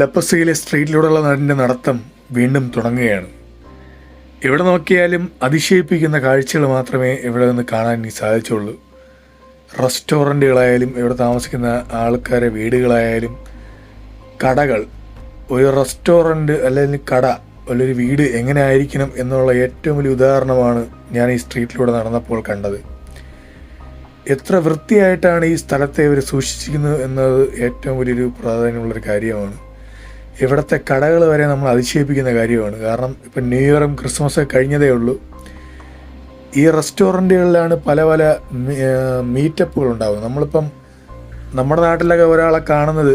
ലപ്പസയിലെ സ്ട്രീറ്റിലൂടെയുള്ള നാടിൻ്റെ നടത്തം വീണ്ടും തുടങ്ങുകയാണ്. എവിടെ നോക്കിയാലും അതിശയിപ്പിക്കുന്ന കാഴ്ചകൾ മാത്രമേ ഇവിടെ നിന്ന് കാണാൻ ഇനി സാധിച്ചുള്ളൂ. റെസ്റ്റോറൻറ്റുകളായാലും ഇവിടെ താമസിക്കുന്ന ആൾക്കാരെ വീടുകളായാലും കടകൾ. ഒരു റെസ്റ്റോറൻറ്റ് അല്ലെങ്കിൽ കട അല്ലെങ്കിൽ വീട് എങ്ങനെ ആയിരിക്കണം എന്നുള്ള ഏറ്റവും വലിയ ഉദാഹരണമാണ് ഞാൻ ഈ സ്ട്രീറ്റിലൂടെ നടന്നപ്പോൾ കണ്ടത്. എത്ര വൃത്തിയായിട്ടാണ് ഈ സ്ഥലത്തെ ഇവർ സൂക്ഷിച്ചിരിക്കുന്നത് എന്നത് ഏറ്റവും വലിയൊരു പ്രാധാന്യമുള്ളൊരു കാര്യമാണ്. ഇവിടുത്തെ കടകൾ വരെ നമ്മൾ അതിശയിപ്പിക്കുന്ന കാര്യമാണ്. കാരണം ഇപ്പം ന്യൂ ഇയറും ക്രിസ്മസൊക്കെ കഴിഞ്ഞതേ ഉള്ളൂ. ഈ റെസ്റ്റോറൻറ്റുകളിലാണ് പല പല മീറ്റപ്പുകൾ ഉണ്ടാകും. നമ്മളിപ്പം നമ്മുടെ നാട്ടിലൊക്കെ ഒരാളെ കാണുന്നത്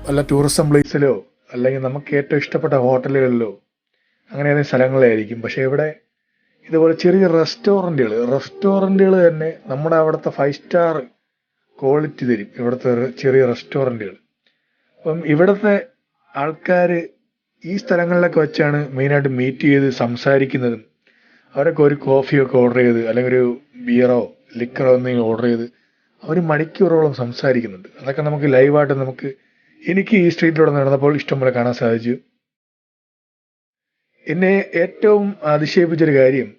വല്ല ടൂറിസം പ്ലേസിലോ അല്ലെങ്കിൽ നമുക്ക് ഏറ്റവും ഇഷ്ടപ്പെട്ട ഹോട്ടലുകളിലോ അങ്ങനെ ഏതെങ്കിലും സ്ഥലങ്ങളിലായിരിക്കും. പക്ഷേ ഇവിടെ ഇതുപോലെ ചെറിയ റെസ്റ്റോറൻറ്റുകൾ തന്നെ നമ്മുടെ അവിടുത്തെ 5 സ്റ്റാർ ക്വാളിറ്റി തരും. ഇവിടുത്തെ ചെറിയ റെസ്റ്റോറൻറ്റുകൾ. അപ്പം ഇവിടുത്തെ ആൾക്കാർ ഈ സ്ഥലങ്ങളിലൊക്കെ വെച്ചാണ് മെയിനായിട്ട് മീറ്റ് ചെയ്ത് സംസാരിക്കുന്നതും. അവരൊക്കെ ഒരു കോഫിയൊക്കെ ഓർഡർ ചെയ്ത് അല്ലെങ്കിൽ ഒരു ബിയറോ ലിക്കറോ എന്തെങ്കിലും ഓർഡർ ചെയ്ത് അവർ മണിക്കൂറോളം സംസാരിക്കുന്നുണ്ട്. അതൊക്കെ നമുക്ക് ലൈവായിട്ട് എനിക്ക് ഈ സ്ട്രീറ്റിലൂടെ നടന്നപ്പോൾ ഇഷ്ടംപോലെ കാണാൻ സാധിച്ചു. എന്നെ ഏറ്റവും അതിശയിപ്പിച്ചൊരു കാര്യം,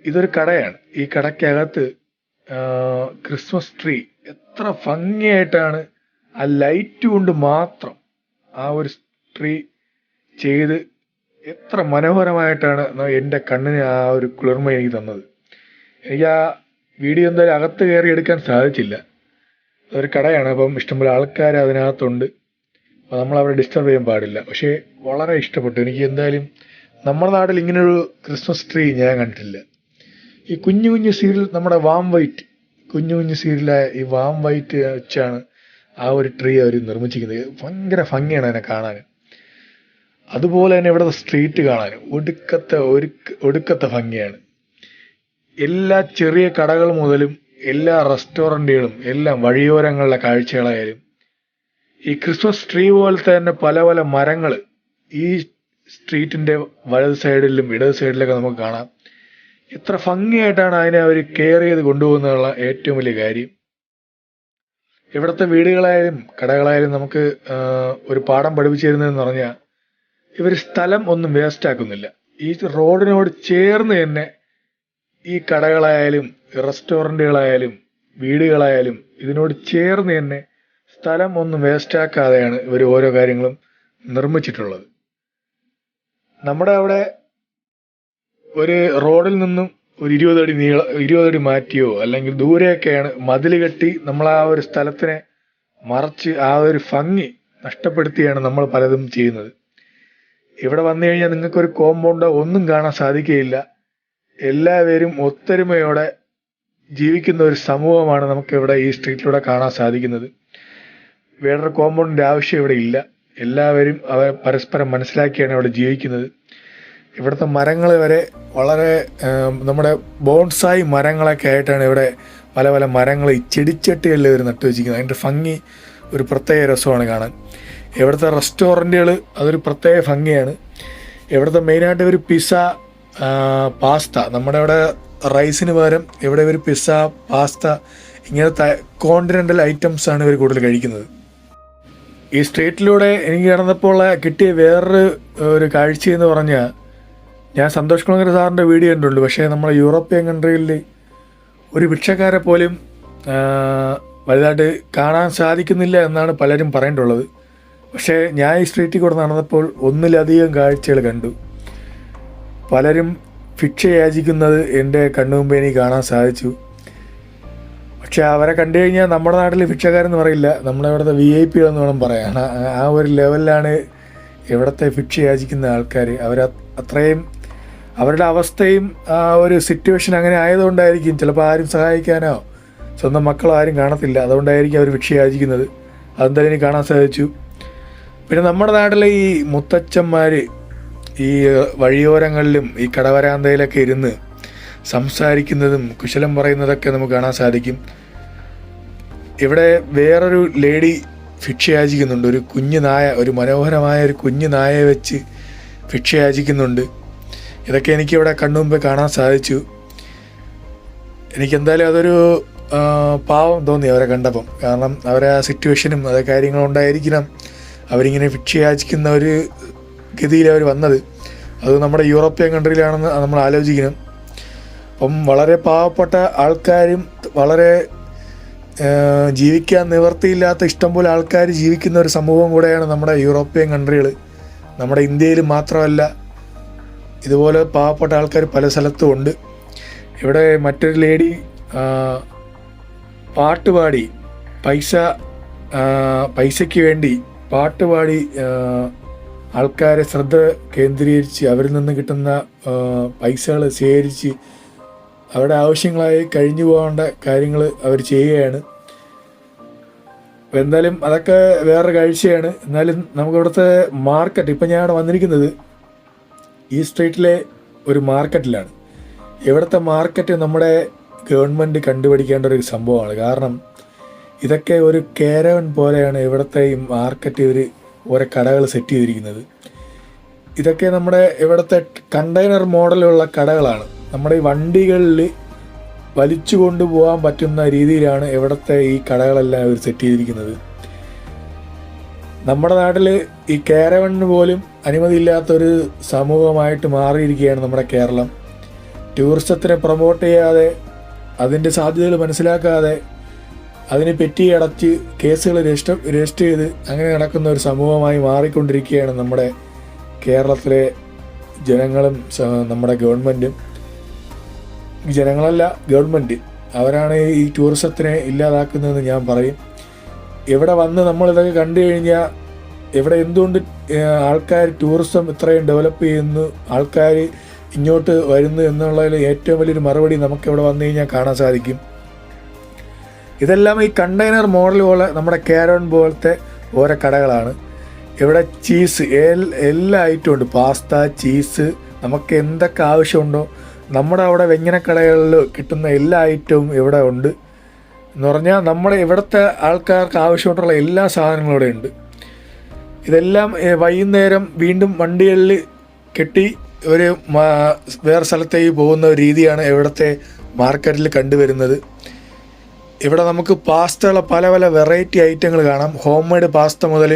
ഇതൊരു കടയാണ്. ഈ കടയ്ക്കകത്ത് ക്രിസ്മസ് ട്രീ എത്ര ഭംഗിയായിട്ടാണ് ആ ലൈറ്റ് കൊണ്ട് മാത്രം ആ ഒരു ട്രീ ചെയ്ത് എത്ര മനോഹരമായിട്ടാണ് എൻ്റെ കണ്ണിന് ആ ഒരു കുളിർമ എനിക്ക് തന്നത്. എനിക്ക് ആ വീഡിയോ എന്തായാലും അകത്ത് കയറി എടുക്കാൻ സാധിച്ചില്ല. അതൊരു കടയാണ്, അപ്പം ഇഷ്ടംപോലെ ആൾക്കാർ അതിനകത്തുണ്ട്. അപ്പോൾ നമ്മളവരെ ഡിസ്റ്റർബ് ചെയ്യാൻ പാടില്ല. പക്ഷേ വളരെ ഇഷ്ടപ്പെട്ടു എനിക്ക്. എന്തായാലും നമ്മുടെ നാട്ടിൽ ഇങ്ങനൊരു ക്രിസ്മസ് ട്രീ ഞാൻ കണ്ടിട്ടില്ല. ഈ കുഞ്ഞു സീരിയൽ നമ്മുടെ വാം വൈറ്റ് കുഞ്ഞു സീരിയലായ ഈ വാം വൈറ്റ് വെച്ചാണ് ആ ഒരു ട്രീ അവർ നിർമ്മിച്ചിരിക്കുന്നത്. ഭയങ്കര ഭംഗിയാണ് അതിനെ കാണാൻ. അതുപോലെ തന്നെ ഇവിടുത്തെ സ്ട്രീറ്റ് കാണാൻ ഒടുക്കത്തെ ഭംഗിയാണ്. എല്ലാ ചെറിയ കടകൾ മുതലും എല്ലാ റെസ്റ്റോറൻറ്റുകളും എല്ലാം വഴിയോരങ്ങളിലെ കാഴ്ചകളായാലും ഈ ക്രിസ്മസ് ട്രീ പോലത്തെ തന്നെ പല പല മരങ്ങൾ ഈ സ്ട്രീറ്റിൻ്റെ വലത് സൈഡിലും ഇടത് സൈഡിലൊക്കെ നമുക്ക് കാണാം. എത്ര ഭംഗിയായിട്ടാണ് അതിനെ അവർ കെയർ ചെയ്ത് കൊണ്ടുപോകുന്നുള്ള ഏറ്റവും വലിയ കാര്യം. ഇവിടുത്തെ വീടുകളായാലും കടകളായാലും നമുക്ക് ഒരു പാഠം പഠിപ്പിച്ചു തരുന്നതെന്ന് പറഞ്ഞാൽ ഇവർ സ്ഥലം ഒന്നും വേസ്റ്റ് ആക്കുന്നില്ല. ഈ റോഡിനോട് ചേർന്ന് തന്നെ ഈ കടകളായാലും റെസ്റ്റോറൻറ്റുകളായാലും വീടുകളായാലും ഇതിനോട് ചേർന്ന് തന്നെ സ്ഥലം ഒന്നും വേസ്റ്റ് ആക്കാതെയാണ് ഇവർ ഓരോ കാര്യങ്ങളും നിർമ്മിച്ചിട്ടുള്ളത്. നമ്മുടെ അവിടെ ഒരു റോഡിൽ നിന്നും ഒരു 20 അടി മാറ്റിയോ അല്ലെങ്കിൽ ദൂരെയൊക്കെയാണ് മതിൽ കെട്ടി നമ്മൾ ആ ഒരു സ്ഥലത്തിനെ മറച്ച് ആ ഒരു ഭംഗി നഷ്ടപ്പെടുത്തിയാണ് നമ്മൾ പലതും ചെയ്യുന്നത്. ഇവിടെ വന്നു കഴിഞ്ഞാൽ നിങ്ങൾക്കൊരു കോമ്പൗണ്ടോ ഒന്നും കാണാൻ സാധിക്കുകയില്ല. എല്ലാവരും ഒത്തൊരുമയോടെ ജീവിക്കുന്ന ഒരു സമൂഹമാണ് നമുക്കിവിടെ ഈ സ്ട്രീറ്റിലൂടെ കാണാൻ സാധിക്കുന്നത്. വേറൊരു കോമ്പൗണ്ടിൻ്റെ ആവശ്യം ഇവിടെ ഇല്ല. എല്ലാവരും പരസ്പരം മനസ്സിലാക്കിയാണ് ഇവിടെ ജീവിക്കുന്നത്. ഇവിടുത്തെ മരങ്ങൾ വരെ വളരെ നമ്മുടെ ബോൺസായി മരങ്ങളൊക്കെ ആയിട്ടാണ് ഇവിടെ പല പല മരങ്ങൾ ഈ ചെടിച്ചട്ടികളിൽ ഇവർ നട്ടു വെച്ചിരിക്കുന്നത്. അതിൻ്റെ ഭംഗി ഒരു പ്രത്യേക രസമാണ് കാണാൻ. ഇവിടുത്തെ റെസ്റ്റോറൻറ്റുകൾ അതൊരു പ്രത്യേക ഭംഗിയാണ്. ഇവിടുത്തെ മെയിനായിട്ട് ഒരു പിസ്സ, പാസ്ത, നമ്മുടെ ഇവിടെ റൈസിന് പകരം ഇവിടെ ഇവർ പിസ്സ, പാസ്ത ഇങ്ങനത്തെ കോണ്ടിനെൻ്റൽ ഐറ്റംസാണ് ഇവർ കൂടുതൽ കഴിക്കുന്നത്. ഈ സ്ട്രീറ്റിലൂടെ എനിക്ക് നടന്നപ്പോൾ കിട്ടിയ വേറൊരു കാഴ്ചയെന്ന് പറഞ്ഞാൽ, ഞാൻ സന്തോഷ് കുളങ്ങര സാറിൻ്റെ വീഡിയോ കണ്ടിട്ടുണ്ട്. പക്ഷേ നമ്മുടെ യൂറോപ്യൻ കൺട്രിയിൽ ഒരു ഭിക്ഷക്കാരെ പോലും വലുതായിട്ട് കാണാൻ സാധിക്കുന്നില്ല എന്നാണ് പലരും പറഞ്ഞിട്ടുള്ളത്. പക്ഷേ ഞാൻ ഈ സ്ട്രീറ്റിൽ കൂടെ നടന്നപ്പോൾ ഒന്നിലധികം കാഴ്ചകൾ കണ്ടു. പലരും ഭിക്ഷ യാചിക്കുന്നത് എൻ്റെ കണ്ണുമുമ്പേ എനിക്ക് കാണാൻ സാധിച്ചു. പക്ഷെ അവരെ കണ്ടു കഴിഞ്ഞാൽ നമ്മുടെ നാട്ടിൽ ഭിക്ഷക്കാരെന്ന് പറയില്ല, നമ്മുടെ ഇവിടുത്തെ VIP എന്ന് വേണം പറയാൻ. ആ ഒരു ലെവലിലാണ് ഇവിടുത്തെ ഭിക്ഷ യാചിക്കുന്ന ആൾക്കാർ. അത്രയും അവരുടെ അവസ്ഥയും ആ ഒരു സിറ്റുവേഷൻ അങ്ങനെ ആയതുകൊണ്ടായിരിക്കും. ചിലപ്പോൾ ആരും സഹായിക്കാനോ സ്വന്തം മക്കളോ ആരും കാണത്തില്ല. അതുകൊണ്ടായിരിക്കും അവർ ഭിക്ഷ യാചിക്കുന്നത്. അതെന്തായാലും എനിക്ക് കാണാൻ സാധിച്ചു. പിന്നെ നമ്മുടെ നാട്ടിലെ ഈ മുത്തച്ഛന്മാർ ഈ വഴിയോരങ്ങളിലും ഈ കടവരാന്തയിലൊക്കെ ഇരുന്ന് സംസാരിക്കുന്നതും കുശലം പറയുന്നതൊക്കെ നമുക്ക് കാണാൻ സാധിക്കും. ഇവിടെ വേറൊരു ലേഡി ഭിക്ഷ യാചിക്കുന്നുണ്ട്. ഒരു കുഞ്ഞു നായ, ഒരു മനോഹരമായ ഒരു കുഞ്ഞു നായയെ വെച്ച് ഭിക്ഷ യാചിക്കുന്നുണ്ട്. ഇതൊക്കെ എനിക്കിവിടെ കണ്ണുമുമ്പേ കാണാൻ സാധിച്ചു. എനിക്കെന്തായാലും അതൊരു പാവം തോന്നി അവരെ കണ്ടപ്പം. കാരണം അവരെ ആ സിറ്റുവേഷനും അതേ കാര്യങ്ങളുണ്ടായിരിക്കണം അവരിങ്ങനെ ഭിക്ഷ യാചിക്കുന്ന ഒരു ഗതിയിൽ അവർ വന്നത്. അത് നമ്മുടെ യൂറോപ്യൻ കൺട്രിയിലാണെന്ന് നമ്മൾ ആലോചിക്കണം. അപ്പം വളരെ പാവപ്പെട്ട ആൾക്കാരും വളരെ ജീവിക്കാൻ നിവൃത്തിയില്ലാത്ത ഇഷ്ടംപോലെ ആൾക്കാർ ജീവിക്കുന്ന ഒരു സമൂഹം കൂടെയാണ് നമ്മുടെ യൂറോപ്യൻ കൺട്രികൾ. നമ്മുടെ ഇന്ത്യയിൽ മാത്രമല്ല, ഇതുപോലെ പാവപ്പെട്ട ആൾക്കാർ പല സ്ഥലത്തും ഉണ്ട്. ഇവിടെ മറ്റൊരു ലേഡി പാട്ടുപാടി പൈസയ്ക്ക് വേണ്ടി പാട്ടുപാടി ആൾക്കാരെ ശ്രദ്ധ കേന്ദ്രീകരിച്ച് അവരിൽ നിന്ന് കിട്ടുന്ന പൈസകൾ ശേഖരിച്ച് അവരുടെ ആവശ്യങ്ങളായി കഴിഞ്ഞു പോകേണ്ട കാര്യങ്ങൾ അവർ ചെയ്യുകയാണ്. അപ്പോൾ എന്തായാലും അതൊക്കെ വേറൊരു കാഴ്ചയാണ്. എന്നാലും നമുക്കിവിടുത്തെ മാർക്കറ്റ്, ഇപ്പം ഞാൻ അവിടെ വന്നിരിക്കുന്നത് ഈ സ്ട്രീറ്റിലെ ഒരു മാർക്കറ്റിലാണ്. ഇവിടുത്തെ മാർക്കറ്റ് നമ്മുടെ ഗവൺമെൻറ് കണ്ടുപിടിക്കേണ്ട ഒരു സംഭവമാണ്. കാരണം ഇതൊക്കെ ഒരു കാരവൻ പോലെയാണ് ഇവിടുത്തെ ഈ മാർക്കറ്റ് ഇവർ ഓരോ കടകൾ സെറ്റ് ചെയ്തിരിക്കുന്നത്. ഇതൊക്കെ നമ്മുടെ ഇവിടുത്തെ കണ്ടെയ്നർ മോഡലുള്ള കടകളാണ്. നമ്മുടെ ഈ വണ്ടികളിൽ വലിച്ചു കൊണ്ടുപോകാൻ പറ്റുന്ന രീതിയിലാണ് ഇവിടുത്തെ ഈ കടകളെല്ലാം ഇവർ സെറ്റ് ചെയ്തിരിക്കുന്നത്. നമ്മുടെ നാട്ടിൽ ഈ കാരവണിന് പോലും അനുമതിയില്ലാത്തൊരു സമൂഹമായിട്ട് മാറിയിരിക്കുകയാണ് നമ്മുടെ കേരളം. ടൂറിസത്തിനെ പ്രൊമോട്ട് ചെയ്യാതെ, അതിൻ്റെ സാധ്യതകൾ മനസ്സിലാക്കാതെ, അതിനെ പെറ്റി അടച്ച് കേസുകൾ രജിസ്റ്റർ ചെയ്ത് അങ്ങനെ നടക്കുന്ന ഒരു സമൂഹമായി മാറിക്കൊണ്ടിരിക്കുകയാണ് നമ്മുടെ കേരളത്തിലെ ജനങ്ങളും നമ്മുടെ ഗവൺമെൻറ്റും. ജനങ്ങളല്ല, ഗവൺമെൻറ്, അവരാണ് ഈ ടൂറിസത്തിനെ ഇല്ലാതാക്കുന്നതെന്ന് ഞാൻ പറയും. ഇവിടെ വന്ന് നമ്മളിതൊക്കെ കണ്ടു കഴിഞ്ഞാൽ ഇവിടെ എന്തുകൊണ്ട് ആൾക്കാർ ടൂറിസം ഇത്രയും ഡെവലപ്പ് ചെയ്യുന്നു, ആൾക്കാർ ഇങ്ങോട്ട് വരുന്നു എന്നുള്ളതിൽ ഏറ്റവും വലിയൊരു മറുപടി നമുക്കിവിടെ വന്നു കഴിഞ്ഞാൽ കാണാൻ സാധിക്കും. ഇതെല്ലാം ഈ കണ്ടെയ്നർ മോഡൽ പോലെ നമ്മുടെ കാരവൻ പോലത്തെ ഓരോ കടകളാണ്. ഇവിടെ ചീസ് എല്ലാ ഐറ്റവും ഉണ്ട്. പാസ്ത, ചീസ്, നമുക്ക് എന്തൊക്കെ ആവശ്യമുണ്ടോ നമ്മുടെ അവിടെ വെങ്ങനക്കടകളിൽ കിട്ടുന്ന എല്ലാ ഐറ്റവും ഇവിടെ ഉണ്ട്. എന്ന് പറഞ്ഞാൽ നമ്മുടെ ഇവിടുത്തെ ആൾക്കാർക്ക് ആവശ്യമായിട്ടുള്ള എല്ലാ സാധനങ്ങളും ഇവിടെ ഉണ്ട്. ഇതെല്ലാം വൈകുന്നേരം വീണ്ടും വണ്ടികളിൽ കെട്ടി ഒരു വേറെ സ്ഥലത്തേക്ക് പോകുന്ന ഒരു രീതിയാണ് ഇവിടുത്തെ മാർക്കറ്റിൽ കണ്ടുവരുന്നത്. ഇവിടെ നമുക്ക് പാസ്തകൾ പല പല വെറൈറ്റി ഐറ്റങ്ങൾ കാണാം. ഹോം മെയ്ഡ് പാസ്ത മുതൽ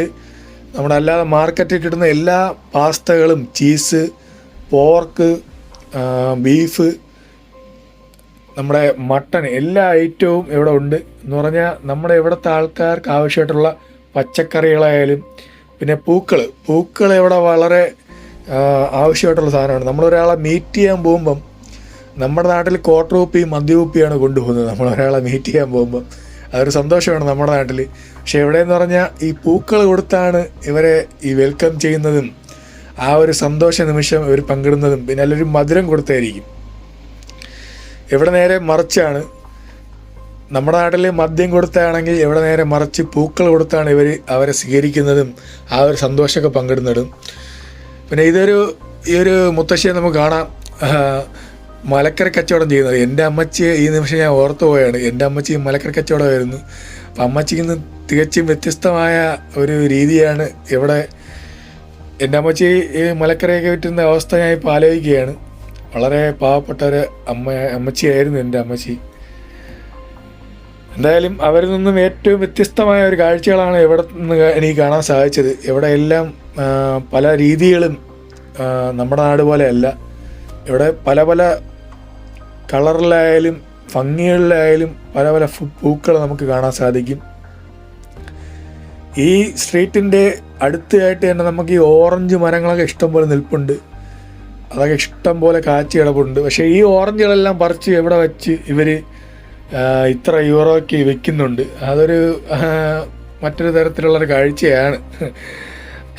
നമ്മുടെ അല്ലാതെ മാർക്കറ്റിൽ കിട്ടുന്ന എല്ലാ പാസ്തകളും, ചീസ്, പോർക്ക്, ബീഫ്, നമ്മുടെ മട്ടൺ, എല്ലാ ഐറ്റവും ഇവിടെ ഉണ്ട്. എന്ന് പറഞ്ഞാൽ നമ്മുടെ ഇവിടുത്തെ ആൾക്കാർക്ക് ആവശ്യമായിട്ടുള്ള പച്ചക്കറികളായാലും പിന്നെ പൂക്കൾ ഇവിടെ വളരെ ആവശ്യമായിട്ടുള്ള സാധനമാണ്. നമ്മളൊരാളെ മീറ്റ് ചെയ്യാൻ പോകുമ്പം നമ്മുടെ നാട്ടിൽ ക്വാർട്ടർ കുപ്പിയും മദ്യകുപ്പിയാണ് കൊണ്ടുപോകുന്നത്. നമ്മളൊരാളെ മീറ്റ് ചെയ്യാൻ പോകുമ്പം അതൊരു സന്തോഷമാണ് നമ്മുടെ നാട്ടിൽ. പക്ഷേ എവിടെയെന്ന് പറഞ്ഞാൽ ഈ പൂക്കൾ കൊടുത്താണ് ഇവരെ ഈ വെൽക്കം ചെയ്യുന്നതും ആ ഒരു സന്തോഷ നിമിഷം ഇവർ പങ്കിടുന്നതും. പിന്നെ നല്ലൊരു മധുരം കൊടുത്തായിരിക്കും. ഇവിടെ നേരെ മറിച്ചാണ്. നമ്മുടെ നാട്ടിൽ മദ്യം കൊടുത്താണെങ്കിൽ ഇവിടെ നേരെ മറിച്ച് പൂക്കൾ കൊടുത്താണ് അവരെ സ്വീകരിക്കുന്നതും ആ ഒരു സന്തോഷമൊക്കെ പങ്കിടുന്നതും. പിന്നെ ഈ ഒരു മുത്തശ്ശിയെ നമുക്ക് കാണാം മലക്കറി കച്ചവടം ചെയ്യുന്നത്. എൻ്റെ അമ്മച്ചി ഈ നിമിഷം ഞാൻ ഓർത്തു പോയാണ്. എൻ്റെ അമ്മച്ചി മലക്കറി കച്ചവടമായിരുന്നു. അപ്പം അമ്മച്ചിക്ക് ഇന്ന് തികച്ചും വ്യത്യസ്തമായ ഒരു രീതിയാണ് ഇവിടെ. എൻ്റെ അമ്മച്ചി ഈ മലക്കറിയൊക്കെ വിറ്റുന്ന അവസ്ഥ ഞാൻ ഇപ്പോൾ ആലോചിക്കുകയാണ്. വളരെ പാവപ്പെട്ട ഒരു അമ്മച്ചിയായിരുന്നു എൻ്റെ അമ്മച്ചി. എന്തായാലും അവരിൽ നിന്നും ഏറ്റവും വ്യത്യസ്തമായ ഒരു കാഴ്ചകളാണ് ഇവിടെ നിന്ന് എനിക്ക് കാണാൻ സാധിച്ചത്. ഇവിടെ എല്ലാം പല രീതികളും നമ്മുടെ നാട് പോലെയല്ല. ഇവിടെ പല പല കളറിലായാലും ഭംഗികളിലായാലും പല പല പൂക്കൾ നമുക്ക് കാണാൻ സാധിക്കും. ഈ സ്ട്രീറ്റിൻ്റെ അടുത്തായിട്ട് തന്നെ നമുക്ക് ഈ ഓറഞ്ച് മരങ്ങളൊക്കെ ഇഷ്ടം പോലെ നിൽപ്പുണ്ട്. അതൊക്കെ ഇഷ്ടം പോലെ കാച്ചി കിടപ്പുണ്ട്. പക്ഷേ ഈ ഓറഞ്ചുകളെല്ലാം പറിച്ച് ഇവിടെ വെച്ച് ഇവർ ഇത്ര യൂറോയ്ക്ക് വിൽക്കുന്നുണ്ട്. അതൊരു മറ്റൊരു തരത്തിലുള്ളൊരു കാഴ്ചയാണ്.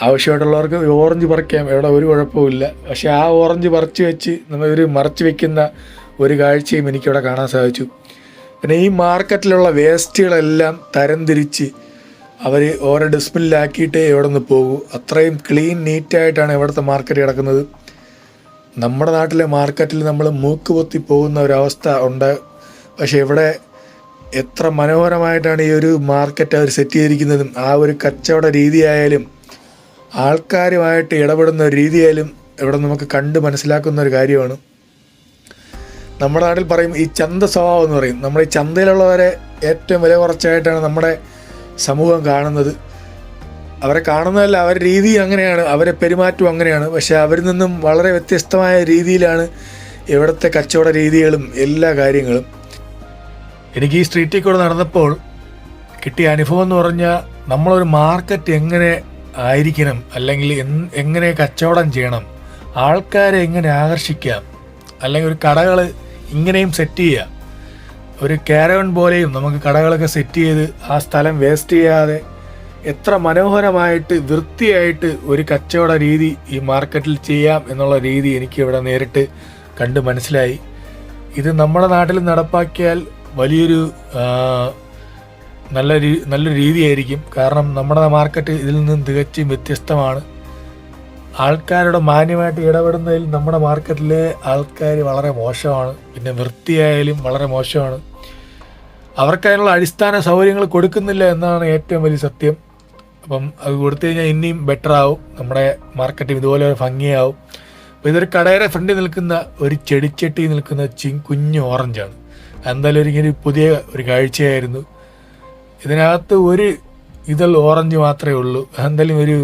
ആവശ്യമായിട്ടുള്ളവർക്ക് ഓറഞ്ച് പറിക്കാം, ഇവിടെ ഒരു കുഴപ്പമില്ല. പക്ഷേ ആ ഓറഞ്ച് പറിച്ച് വെച്ച് ഇവർ മറച്ച് വെക്കുന്ന ഒരു കാഴ്ചയും എനിക്കിവിടെ കാണാൻ സാധിച്ചു. പിന്നെ ഈ മാർക്കറ്റിലുള്ള വേസ്റ്റുകളെല്ലാം തരംതിരിച്ച് അവർ ഓരോ ഡസ്റ്റ്ബിന്നിലാക്കിയിട്ടേ ഇവിടെ നിന്ന് പോകൂ. അത്രയും ക്ലീൻ നീറ്റായിട്ടാണ് ഇവിടുത്തെ മാർക്കറ്റ് കിടക്കുന്നത്. നമ്മുടെ നാട്ടിലെ മാർക്കറ്റിൽ നമ്മൾ മൂക്ക് പൊത്തി പോകുന്ന ഒരവസ്ഥ ഉണ്ട്. പക്ഷേ ഇവിടെ എത്ര മനോഹരമായിട്ടാണ് ഈ ഒരു മാർക്കറ്റ് അവർ സെറ്റ് ചെയ്തിരിക്കുന്നതും ആ ഒരു കച്ചവട രീതിയായാലും ആൾക്കാരുമായിട്ട് ഇടപെടുന്ന ഒരു രീതിയായാലും ഇവിടെ നമുക്ക് കണ്ട് മനസ്സിലാക്കുന്ന ഒരു കാര്യമാണ്. നമ്മുടെ നാട്ടിൽ പറയും ഈ ചന്ത സ്വഭാവം എന്ന് പറയും. നമ്മുടെ ഈ ചന്തയിലുള്ളവരെ ഏറ്റവും വില കുറച്ചായിട്ടാണ് നമ്മുടെ സമൂഹം കാണുന്നത്. അവരെ കാണുന്നതല്ല, അവരുടെ രീതി അങ്ങനെയാണ്, അവരെ പെരുമാറ്റം അങ്ങനെയാണ്. പക്ഷേ അവരിൽ നിന്നും വളരെ വ്യത്യസ്തമായ രീതിയിലാണ് ഇവിടുത്തെ കച്ചവട രീതികളും എല്ലാ കാര്യങ്ങളും. എനിക്ക് ഈ സ്ട്രീറ്റിൽ കൂടെ നടന്നപ്പോൾ കിട്ടിയ അനുഭവം എന്ന് പറഞ്ഞാൽ, നമ്മളൊരു മാർക്കറ്റ് എങ്ങനെ ആയിരിക്കണം, അല്ലെങ്കിൽ എങ്ങനെ കച്ചവടം ചെയ്യണം, ആൾക്കാരെ എങ്ങനെ ആകർഷിക്കാം, അല്ലെങ്കിൽ ഒരു കടകൾ ഇങ്ങനെയും സെറ്റ് ചെയ്യുക. ഒരു കാരവൻ പോലെയും നമുക്ക് കടകളൊക്കെ സെറ്റ് ചെയ്ത് ആ സ്ഥലം വേസ്റ്റ് ചെയ്യാതെ എത്ര മനോഹരമായിട്ട് വൃത്തിയായിട്ട് ഒരു കച്ചവട രീതി ഈ മാർക്കറ്റിൽ ചെയ്യാം എന്നുള്ള രീതി എനിക്ക് ഇവിടെ നേരിട്ട് കണ്ട് മനസ്സിലായി. ഇത് നമ്മുടെ നാട്ടിൽ നടപ്പാക്കിയാൽ വലിയൊരു നല്ലൊരു രീതിയായിരിക്കും. കാരണം നമ്മുടെ മാർക്കറ്റ് ഇതിൽ നിന്നും തികച്ചും വ്യത്യസ്തമാണ്. ആൾക്കാരുടെ മാന്യമായിട്ട് ഇടപെടുന്നതിൽ നമ്മുടെ മാർക്കറ്റിലെ ആൾക്കാർ വളരെ മോശമാണ്. പിന്നെ വൃത്തിയായാലും വളരെ മോശമാണ്. അവർക്കതിനുള്ള അടിസ്ഥാന സൗകര്യങ്ങൾ കൊടുക്കുന്നില്ല എന്നാണ് ഏറ്റവും വലിയ സത്യം. അപ്പം അത് കൊടുത്തു കഴിഞ്ഞാൽ ഇനിയും ബെറ്റർ ആവും, നമ്മുടെ മാർക്കറ്റും ഇതുപോലെ ഭംഗിയാവും. അപ്പോൾ ഇതൊരു കടയുടെ ഫ്രണ്ടിൽ നിൽക്കുന്ന ഒരു ചെടിച്ചട്ടി നിൽക്കുന്ന കുഞ്ഞു ഓറഞ്ചാണ്. എന്തായാലും ഇങ്ങനെ പുതിയ ഒരു കാഴ്ചയായിരുന്നു. ഇതിനകത്ത് ഒരു ഇതൾ ഓറഞ്ച് മാത്രമേ ഉള്ളൂ. എന്തായാലും ഒരു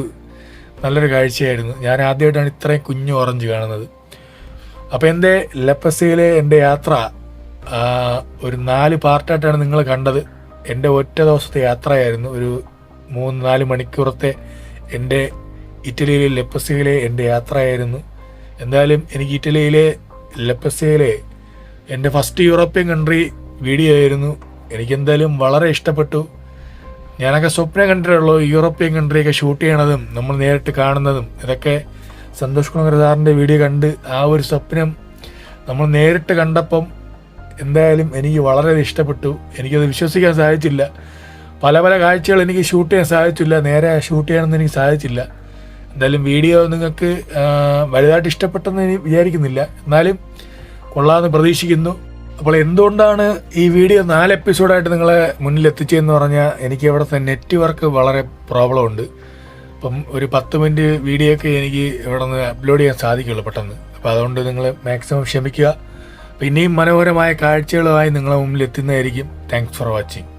നല്ലൊരു കാഴ്ചയായിരുന്നു. ഞാൻ ആദ്യമായിട്ടാണ് ഇത്രയും കുഞ്ഞു ഓറഞ്ച് കാണുന്നത്. അപ്പോൾ എൻ്റെ ലെപ്പസിയിലെ എൻ്റെ യാത്ര ഒരു 4 പാർട്ടായിട്ടാണ് നിങ്ങൾ കണ്ടത്. എൻ്റെ ഒറ്റ ദിവസത്തെ യാത്രയായിരുന്നു. ഒരു 3-4 മണിക്കൂറത്തെ എൻ്റെ ഇറ്റലിയിലെ ലെപ്പസിയിലെ എൻ്റെ യാത്രയായിരുന്നു. എന്തായാലും എനിക്ക് ഇറ്റലിയിലെ ലെപ്പസിയിലെ എൻ്റെ ഫസ്റ്റ് യൂറോപ്യൻ കൺട്രി വീഡിയോ ആയിരുന്നു. എനിക്കെന്തായാലും വളരെ ഇഷ്ടപ്പെട്ടു. ഞാനൊക്കെ സ്വപ്നം കണ്ടിട്ടുള്ളൂ യൂറോപ്യൻ കൺട്രിയൊക്കെ ഷൂട്ട് ചെയ്യണതും നമ്മൾ നേരിട്ട് കാണുന്നതും. ഇതൊക്കെ സന്തോഷ് കുണങ്ങര സാറിൻ്റെ വീഡിയോ കണ്ട് ആ ഒരു സ്വപ്നം നമ്മൾ നേരിട്ട് കണ്ടപ്പം എന്തായാലും എനിക്ക് വളരെ ഇഷ്ടപ്പെട്ടു. എനിക്കത് വിശ്വസിക്കാൻ സാധിച്ചില്ല. പല കാഴ്ചകൾ എനിക്ക് ഷൂട്ട് ചെയ്യാൻ സാധിച്ചില്ല, നേരെ ഷൂട്ട് ചെയ്യാനൊന്നും എനിക്ക് സാധിച്ചില്ല. എന്തായാലും വീഡിയോ നിങ്ങൾക്ക് വലുതായിട്ട് ഇഷ്ടപ്പെട്ടെന്ന് വിചാരിക്കുന്നില്ല, എന്നാലും കൊള്ളാമെന്ന് പ്രതീക്ഷിക്കുന്നു. അപ്പോൾ എന്തുകൊണ്ടാണ് ഈ വീഡിയോ 4 എപ്പിസോഡായിട്ട് നിങ്ങളെ മുന്നിൽ എത്തിച്ചതെന്ന് പറഞ്ഞാൽ, എനിക്ക് ഇവിടുത്തെ നെറ്റ്വർക്ക് വളരെ പ്രോബ്ലം ഉണ്ട്. അപ്പം ഒരു 10 മിനിറ്റ് വീഡിയോ ഒക്കെ എനിക്ക് ഇവിടെ നിന്ന് അപ്ലോഡ് ചെയ്യാൻ സാധിക്കുള്ളൂ പെട്ടെന്ന്. അപ്പോൾ അതുകൊണ്ട് നിങ്ങൾ മാക്സിമം ക്ഷമിക്കുക. പിന്നെയും മനോഹരമായ കാഴ്ചകളുമായി നിങ്ങളെ മുമ്പിൽ എത്തുന്നതായിരിക്കും. Thanks for watching.